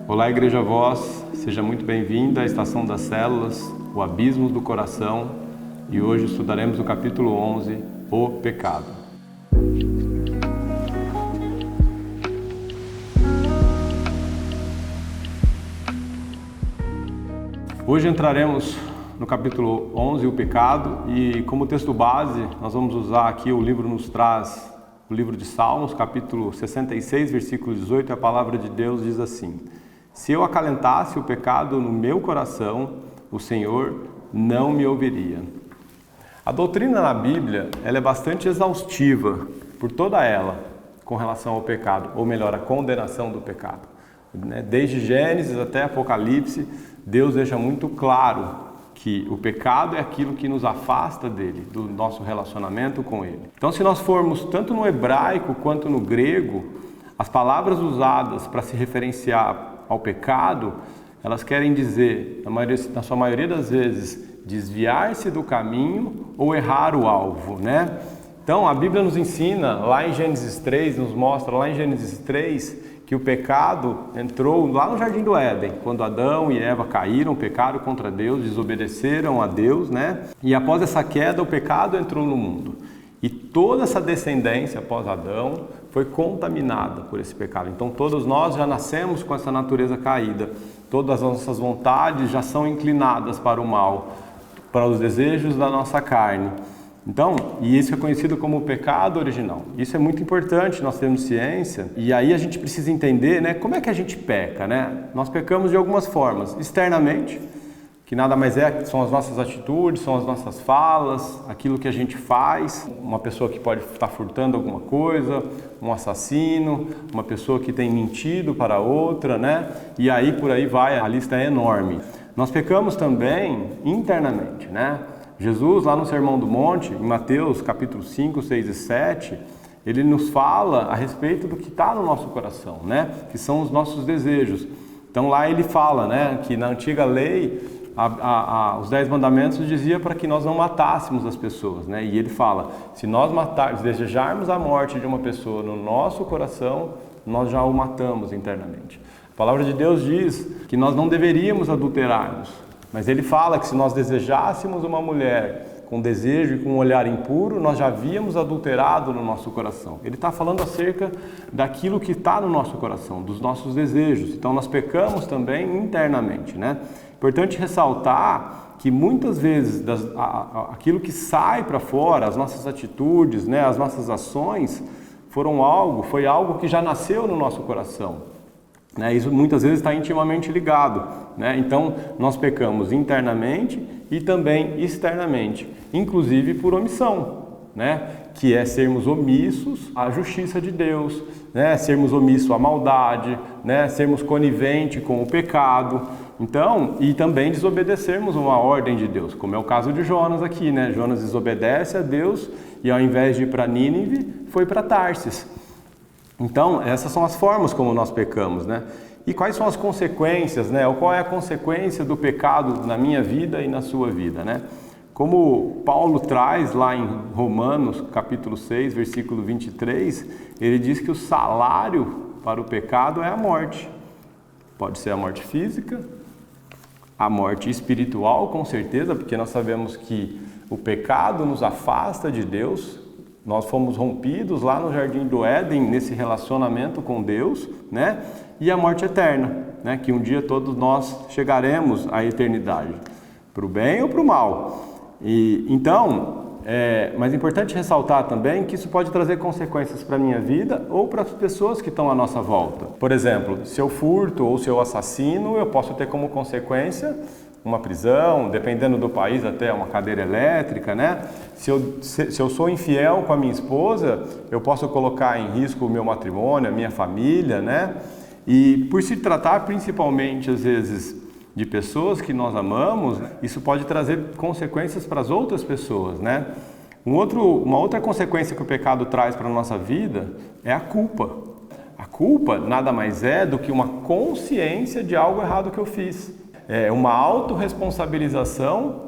Olá, Igreja Voz, seja muito bem-vinda à Estação das Células, o Abismo do Coração, e hoje estudaremos o capítulo 11, o pecado. Hoje entraremos no capítulo 11, o pecado, e como texto base nós vamos usar aqui, o livro nos traz o livro de Salmos, capítulo 66, versículo 18, a palavra de Deus diz assim: se eu acalentasse o pecado no meu coração, o Senhor não me ouviria. A doutrina na Bíblia, ela é bastante exaustiva, por toda ela, com relação ao pecado, ou melhor, a condenação do pecado. Desde Gênesis até Apocalipse, Deus deixa muito claro que o pecado é aquilo que nos afasta dele, do nosso relacionamento com ele. Então, se nós formos tanto no hebraico quanto no grego, as palavras usadas para se referenciar ao pecado, elas querem dizer, na sua maioria das vezes, desviar-se do caminho ou errar o alvo, né? Então, a Bíblia nos ensina, lá em Gênesis 3, nos mostra lá em Gênesis 3, que o pecado entrou lá no Jardim do Éden, quando Adão e Eva caíram, pecaram contra Deus, desobedeceram a Deus, né? E após essa queda, o pecado entrou no mundo. E toda essa descendência após Adão foi contaminada por esse pecado. Então todos nós já nascemos com essa natureza caída. Todas as nossas vontades já são inclinadas para o mal, para os desejos da nossa carne. Então, e isso é conhecido como o pecado original. Isso é muito importante, nós temos ciência, e aí a gente precisa entender, né, como é que a gente peca, né? Nós pecamos de algumas formas. Externamente, que nada mais são as nossas atitudes, são as nossas falas, aquilo que a gente faz. Uma pessoa que pode estar furtando alguma coisa, um assassino, uma pessoa que tem mentido para outra, né? E aí por aí vai, a lista é enorme. Nós pecamos também internamente, né? Jesus, lá no Sermão do Monte, em Mateus capítulo 5, 6 e 7, ele nos fala a respeito do que está no nosso coração, né? Que são os nossos desejos. Então lá ele fala, né, que na antiga lei, os 10 mandamentos dizia para que nós não matássemos as pessoas, né? E ele fala, se nós desejarmos a morte de uma pessoa no nosso coração, nós já o matamos internamente. A palavra de Deus diz que nós não deveríamos adulterarmos, mas ele fala que se nós desejássemos uma mulher com desejo e com um olhar impuro, nós já havíamos adulterado no nosso coração. Ele está falando acerca daquilo que está no nosso coração, dos nossos desejos. Então nós pecamos também internamente, né? Importante ressaltar que muitas vezes aquilo que sai para fora, as nossas atitudes, né, as nossas ações, foi algo que já nasceu no nosso coração. Isso muitas vezes está intimamente ligado, né? Então nós pecamos internamente e também externamente, inclusive por omissão, né? Que é sermos omissos à justiça de Deus, né? Sermos omissos à maldade, né? Sermos coniventes com o pecado. Então, e também desobedecermos uma ordem de Deus, como é o caso de Jonas aqui, né? Jonas desobedece a Deus e ao invés de ir para Nínive, foi para Tarsis. Então, essas são as formas como nós pecamos, né? E quais são as consequências, né? Ou qual é a consequência do pecado na minha vida e na sua vida, né? Como Paulo traz lá em Romanos, capítulo 6, versículo 23, ele diz que o salário para o pecado é a morte. Pode ser a morte física, a morte espiritual, com certeza, porque nós sabemos que o pecado nos afasta de Deus. Nós fomos rompidos lá no Jardim do Éden, nesse relacionamento com Deus, né? E a morte eterna, né? Que um dia todos nós chegaremos à eternidade, para o bem ou para o mal. Mas é importante ressaltar também que isso pode trazer consequências para a minha vida ou para as pessoas que estão à nossa volta. Por exemplo, se eu furto ou se eu assassino, eu posso ter como consequência uma prisão, dependendo do país até uma cadeira elétrica, né? Se eu sou infiel com a minha esposa, eu posso colocar em risco o meu matrimônio, a minha família, né? E por se tratar principalmente, às vezes, de pessoas que nós amamos, isso pode trazer consequências para as outras pessoas, né? Uma outra consequência que o pecado traz para a nossa vida é a culpa. A culpa nada mais é do que uma consciência de algo errado que eu fiz. É uma autorresponsabilização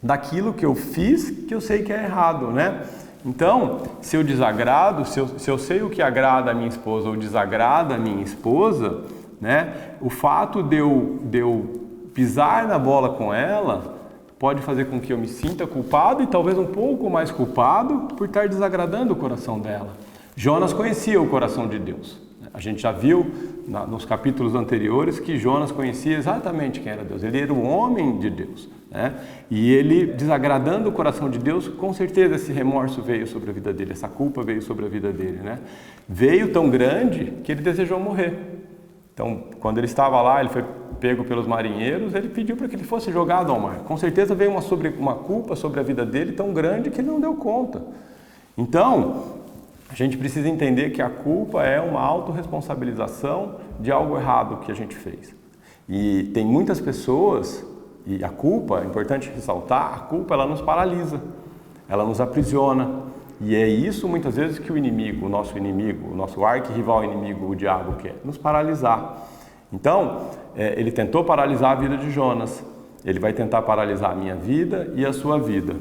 daquilo que eu fiz, que eu sei que é errado, né? Então, se eu desagrado, se eu sei o que agrada a minha esposa ou desagrada a minha esposa, né? O fato de eu pisar na bola com ela pode fazer com que eu me sinta culpado e talvez um pouco mais culpado por estar desagradando o coração dela. Jonas conhecia o coração de Deus. A gente já viu nos capítulos anteriores que Jonas conhecia exatamente quem era Deus. Ele era o homem de Deus, né? E ele, desagradando o coração de Deus, com certeza esse remorso veio sobre a vida dele, essa culpa veio sobre a vida dele, né? Veio tão grande que ele desejou morrer. Então, quando ele estava lá, ele foi pego pelos marinheiros, ele pediu para que ele fosse jogado ao mar. Com certeza veio uma culpa sobre a vida dele tão grande que ele não deu conta. Então, a gente precisa entender que a culpa é uma autorresponsabilização de algo errado que a gente fez. E tem muitas pessoas, e a culpa, é importante ressaltar, a culpa ela nos paralisa, ela nos aprisiona. E é isso muitas vezes que o nosso arquirrival inimigo, o diabo, quer, nos paralisar. Então, ele tentou paralisar a vida de Jonas, ele vai tentar paralisar a minha vida e a sua vida.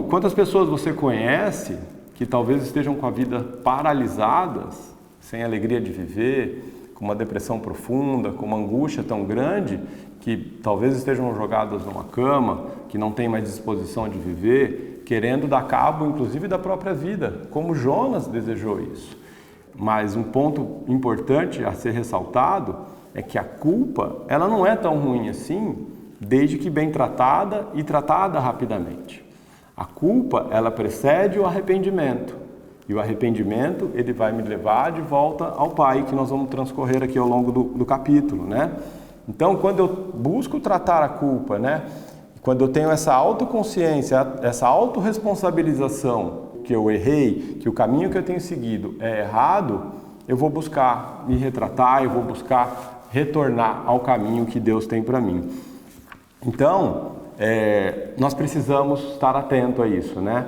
Quantas pessoas você conhece que talvez estejam com a vida paralisadas, sem alegria de viver, com uma depressão profunda, com uma angústia tão grande, que talvez estejam jogadas numa cama, que não têm mais disposição de viver, querendo dar cabo, inclusive, da própria vida, como Jonas desejou isso. Mas um ponto importante a ser ressaltado é que a culpa, ela não é tão ruim assim, desde que bem tratada e tratada rapidamente. A culpa, ela precede o arrependimento. E o arrependimento, ele vai me levar de volta ao Pai, que nós vamos transcorrer aqui ao longo do capítulo, né? Então, quando eu busco tratar a culpa, né? Quando eu tenho essa autoconsciência, essa autorresponsabilização, que eu errei, que o caminho que eu tenho seguido é errado, eu vou buscar me retratar, eu vou buscar retornar ao caminho que Deus tem para mim. Então, nós precisamos estar atento a isso, né?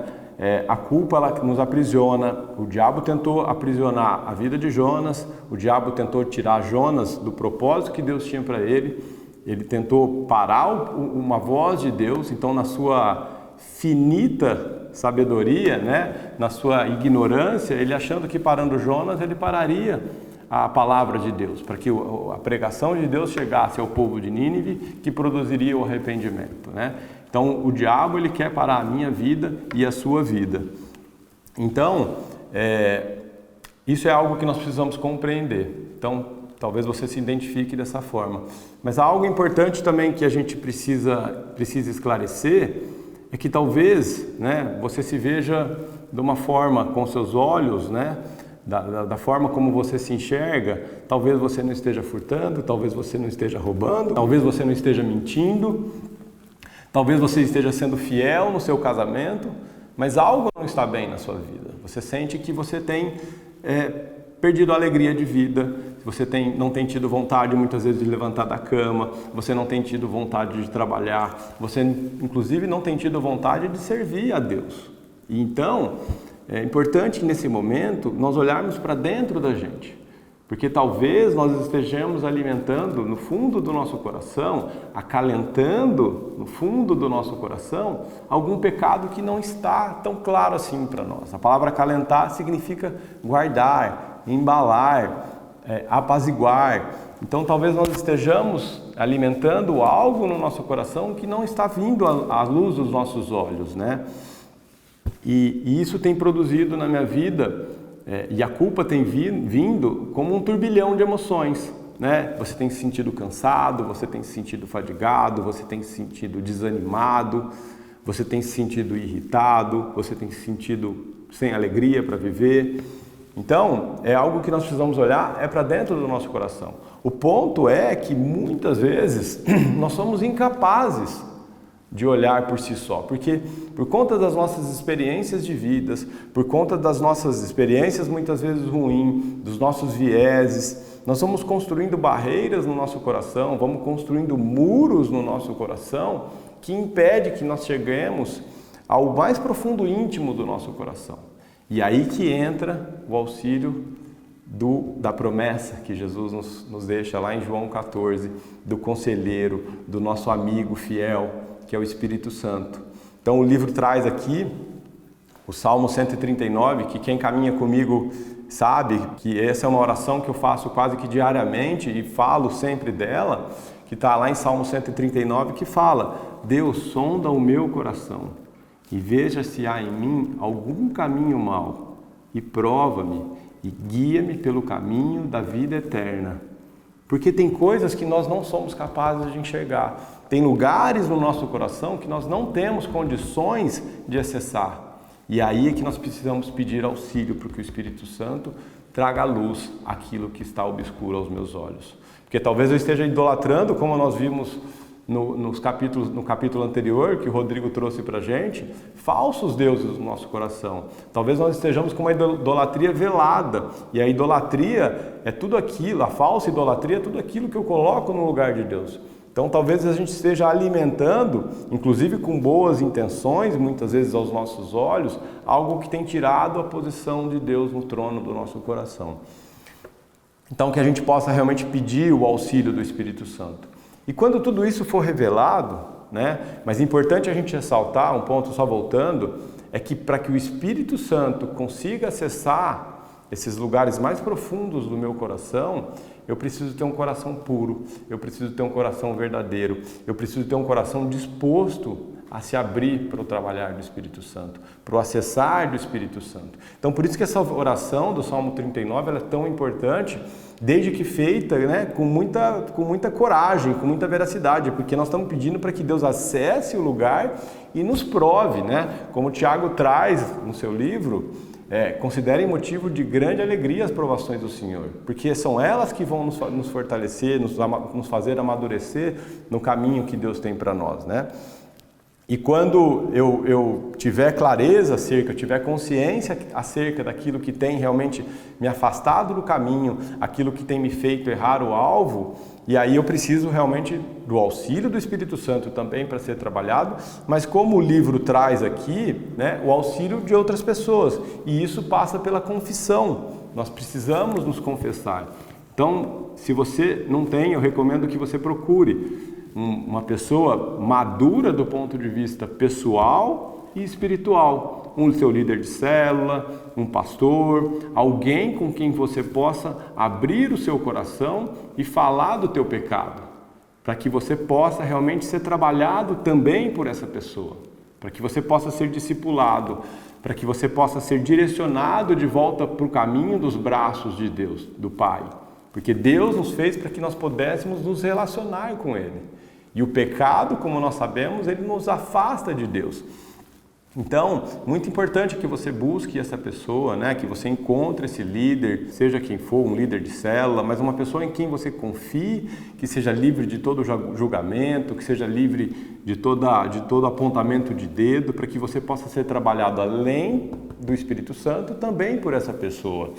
A culpa, ela nos aprisiona. O diabo tentou aprisionar a vida de Jonas, o diabo tentou tirar Jonas do propósito que Deus tinha para ele, ele tentou parar uma voz de Deus. Então, na sua finita sabedoria, né? Na sua ignorância, ele achando que parando Jonas, ele pararia a palavra de Deus, para que a pregação de Deus chegasse ao povo de Nínive, que produziria o arrependimento, né? Então, o diabo, ele quer parar a minha vida e a sua vida. Então, isso é algo que nós precisamos compreender. Então, talvez você se identifique dessa forma. Mas algo importante também que a gente precisa esclarecer é que talvez, né, você se veja de uma forma com seus olhos, né, da forma como você se enxerga. Talvez você não esteja furtando, talvez você não esteja roubando, talvez você não esteja mentindo, talvez você esteja sendo fiel no seu casamento, mas algo não está bem na sua vida. Você sente que você tem perdido a alegria de vida, você não tem tido vontade muitas vezes de levantar da cama, você não tem tido vontade de trabalhar, você inclusive não tem tido vontade de servir a Deus. E então, é importante nesse momento nós olharmos para dentro da gente, porque talvez nós estejamos alimentando no fundo do nosso coração, acalentando no fundo do nosso coração algum pecado que não está tão claro assim para nós. A palavra acalentar significa guardar, embalar, apaziguar. Então talvez nós estejamos alimentando algo no nosso coração que não está vindo à luz dos nossos olhos, né? E isso tem produzido na minha vida, e a culpa tem vindo como um turbilhão de emoções, né? Você tem se sentido cansado, você tem se sentido fadigado, você tem se sentido desanimado, você tem se sentido irritado, você tem se sentido sem alegria para viver. Então, é algo que nós precisamos olhar para dentro do nosso coração. O ponto é que muitas vezes nós somos incapazes de olhar por si só, porque por conta das nossas experiências de vidas, por conta das nossas experiências muitas vezes ruins, dos nossos vieses, nós vamos construindo barreiras no nosso coração, vamos construindo muros no nosso coração que impede que nós cheguemos ao mais profundo íntimo do nosso coração. E aí que entra o auxílio da promessa que Jesus nos deixa lá em João 14, do conselheiro, do nosso amigo fiel, que é o Espírito Santo. Então o livro traz aqui o Salmo 139, que quem caminha comigo sabe que essa é uma oração que eu faço quase que diariamente e falo sempre dela, que está lá em Salmo 139, que fala: Deus, sonda o meu coração e veja se há em mim algum caminho mau e prova-me e guia-me pelo caminho da vida eterna. Porque tem coisas que nós não somos capazes de enxergar. Tem lugares no nosso coração que nós não temos condições de acessar. E aí é que nós precisamos pedir auxílio para que o Espírito Santo traga à luz aquilo que está obscuro aos meus olhos. Porque talvez eu esteja idolatrando, como nós vimos no capítulo anterior, que o Rodrigo trouxe para a gente, falsos deuses no nosso coração. Talvez nós estejamos com uma idolatria velada. E a idolatria é tudo aquilo, a falsa idolatria é tudo aquilo que eu coloco no lugar de Deus. Então talvez a gente esteja alimentando, inclusive com boas intenções, muitas vezes aos nossos olhos, algo que tem tirado a posição de Deus no trono do nosso coração. Então que a gente possa realmente pedir o auxílio do Espírito Santo. E quando tudo isso for revelado, mas é importante a gente ressaltar, um ponto só voltando, é que para que o Espírito Santo consiga acessar esses lugares mais profundos do meu coração, eu preciso ter um coração puro, eu preciso ter um coração verdadeiro, eu preciso ter um coração disposto a se abrir para o trabalhar do Espírito Santo, para o acessar do Espírito Santo. Então, por isso que essa oração do Salmo 39 ela é tão importante, desde que feita com muita coragem, com muita veracidade, porque nós estamos pedindo para que Deus acesse o lugar e nos prove, como o Tiago traz no seu livro, considerem motivo de grande alegria as provações do Senhor, porque são elas que vão nos fortalecer, nos fazer amadurecer no caminho que Deus tem para nós, E quando eu tiver clareza acerca, tiver consciência acerca daquilo que tem realmente me afastado do caminho, aquilo que tem me feito errar o alvo, e aí eu preciso realmente do auxílio do Espírito Santo também para ser trabalhado, mas como o livro traz aqui, o auxílio de outras pessoas, e isso passa pela confissão, nós precisamos nos confessar. Então, se você não tem, eu recomendo que você procure uma pessoa madura do ponto de vista pessoal e espiritual, um seu líder de célula, um pastor, alguém com quem você possa abrir o seu coração e falar do teu pecado, para que você possa realmente ser trabalhado também por essa pessoa, para que você possa ser discipulado, para que você possa ser direcionado de volta para o caminho dos braços de Deus, do Pai, porque Deus nos fez para que nós pudéssemos nos relacionar com Ele. E o pecado, como nós sabemos, ele nos afasta de Deus. Então, muito importante que você busque essa pessoa, que você encontre esse líder, seja quem for, um líder de célula, mas uma pessoa em quem você confie, que seja livre de todo julgamento, que seja livre de todo apontamento de dedo, para que você possa ser trabalhado além do Espírito Santo também por essa pessoa.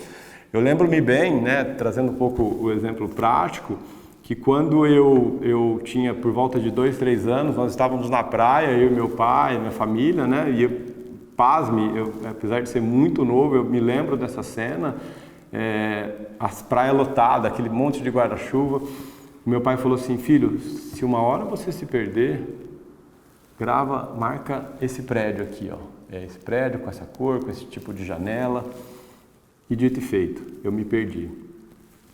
Eu lembro-me bem, trazendo um pouco o exemplo prático, que quando eu tinha por volta de 2, 3 anos, nós estávamos na praia, eu e meu pai, minha família, e pasme, apesar de ser muito novo, eu me lembro dessa cena, as praias lotadas, aquele monte de guarda-chuva. Meu pai falou assim: filho, se uma hora você se perder, marca esse prédio aqui, esse prédio com essa cor, com esse tipo de janela. E dito e feito, eu me perdi.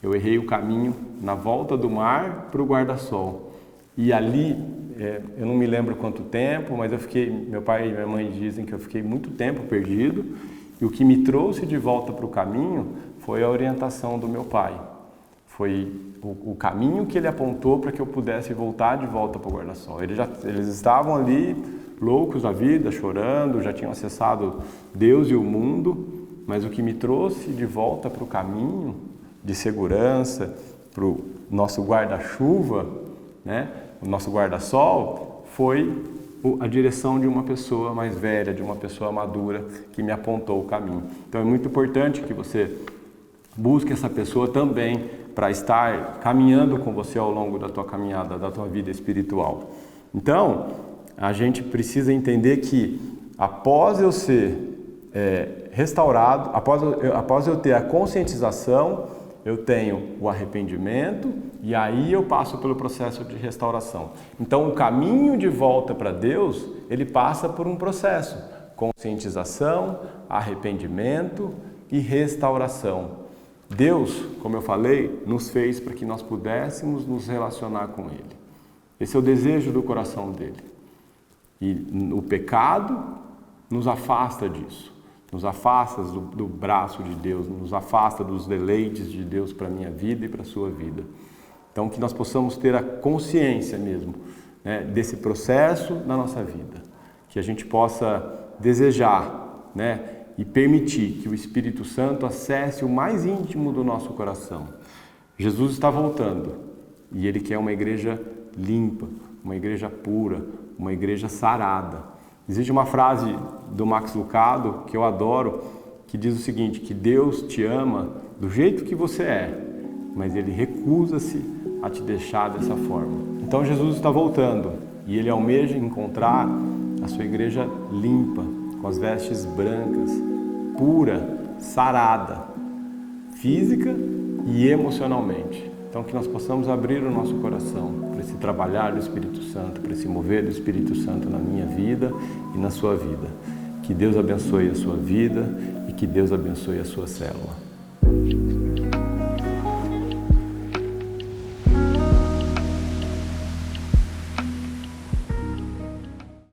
Eu errei o caminho na volta do mar para o guarda-sol. E ali, eu não me lembro quanto tempo, mas meu pai e minha mãe dizem que eu fiquei muito tempo perdido. E o que me trouxe de volta para o caminho foi a orientação do meu pai. Foi o caminho que ele apontou para que eu pudesse voltar de volta para o guarda-sol. Eles estavam ali loucos da vida, chorando, já tinham acessado Deus e o mundo, mas o que me trouxe de volta para o caminho de segurança, para o nosso guarda-chuva, o nosso guarda-sol, foi a direção de uma pessoa mais velha, de uma pessoa madura que me apontou o caminho. Então é muito importante que você busque essa pessoa também para estar caminhando com você ao longo da tua caminhada, da tua vida espiritual. Então, a gente precisa entender que após eu ser restaurado, após eu ter a conscientização, eu tenho o arrependimento e aí eu passo pelo processo de restauração. Então, o caminho de volta para Deus, ele passa por um processo: conscientização, arrependimento e restauração. Deus, como eu falei, nos fez para que nós pudéssemos nos relacionar com Ele. Esse é o desejo do coração dele. E o pecado nos afasta disso, nos afasta do braço de Deus, nos afasta dos deleites de Deus para a minha vida e para a sua vida. Então, que nós possamos ter a consciência mesmo, né, desse processo na nossa vida, que a gente possa desejar, né, e permitir que o Espírito Santo acesse o mais íntimo do nosso coração. Jesus está voltando e Ele quer uma igreja limpa, uma igreja pura, uma igreja sarada. Existe uma frase do Max Lucado que eu adoro, que diz o seguinte, que Deus te ama do jeito que você é, mas Ele recusa-se a te deixar dessa forma. Então Jesus está voltando e Ele almeja encontrar a sua igreja limpa, com as vestes brancas, pura, sarada, física e emocionalmente. Então que nós possamos abrir o nosso coração para esse trabalhar do Espírito Santo, para esse mover do Espírito Santo na minha vida e na sua vida. Que Deus abençoe a sua vida e que Deus abençoe a sua célula.